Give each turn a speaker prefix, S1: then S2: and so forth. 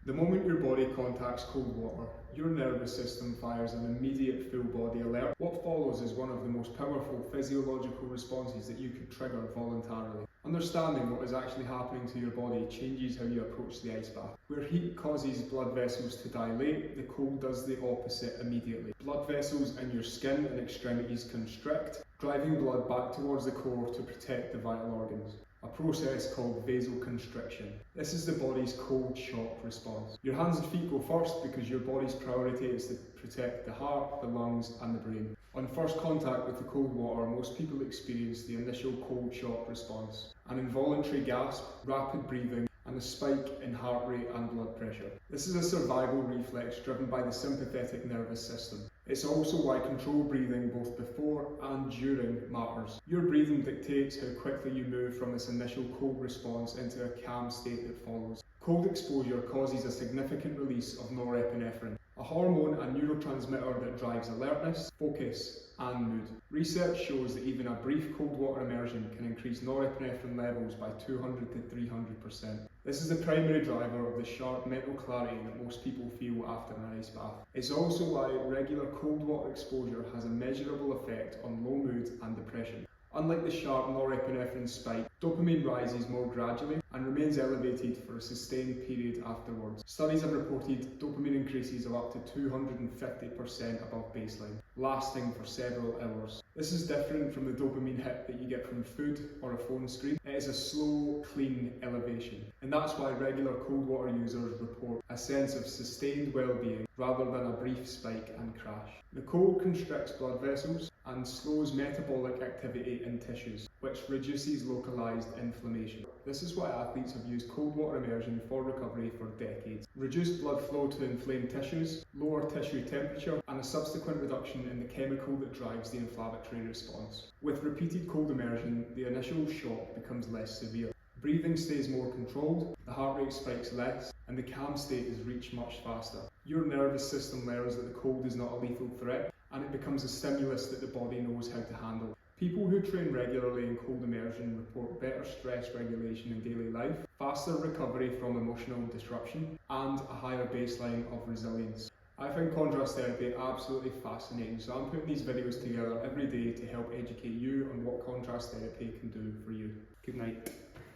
S1: The moment your body contacts cold water, your nervous system fires an immediate full body alert. What follows is one of the most powerful physiological responses that you could trigger voluntarily. Understanding what is actually happening to your body changes how you approach the ice bath. Where heat causes blood vessels to dilate, the cold does the opposite immediately. Blood vessels in your skin and extremities constrict, driving blood back towards the core to protect the vital organs. A process called vasoconstriction. This is the body's cold shock response. Your hands and feet go first because your body's priority is to protect the heart, the lungs and the brain. On first contact with the cold water, most people experience the initial cold shock response, an involuntary gasp, rapid breathing and a spike in heart rate and blood pressure. This is a survival reflex driven by the sympathetic nervous system. It's also why controlled breathing both before and during matters. Your breathing dictates how quickly you move from this initial cold response into a calm state that follows. Cold exposure causes a significant release of norepinephrine, a hormone and neurotransmitter that drives alertness, focus and mood. Research shows that even a brief cold water immersion can increase norepinephrine levels by 200 to 300%. This is the primary driver of the sharp mental clarity that most people feel after an ice bath. It's also why regular cold water exposure has a measurable effect on low mood and depression. Unlike the sharp norepinephrine spike, dopamine rises more gradually and remains elevated for a sustained period afterwards. Studies have reported dopamine increases of up to 250% above baseline, lasting for several hours. This is different from the dopamine hit that you get from food or a phone screen. It is a slow, clean elevation. And that's why regular cold water users report a sense of sustained well-being rather than a brief spike and crash. The cold constricts blood vessels and slows metabolic activity in tissues, which reduces localized inflammation. This is why athletes have used cold water immersion for recovery for decades. Reduced blood flow to inflamed tissues, lower tissue temperature, and a subsequent reduction in the chemical that drives the inflammatory response. With repeated cold immersion, the initial shock becomes less severe. Breathing stays more controlled, the heart rate spikes less, and the calm state is reached much faster. Your nervous system learns that the cold is not a lethal threat, and it becomes a stimulus that the body knows how to handle. People who train regularly in cold immersion report better stress regulation in daily life, faster recovery from emotional disruption, and a higher baseline of resilience. I find contrast therapy absolutely fascinating, so I'm putting these videos together every day to help educate you on what contrast therapy can do for you. Good night.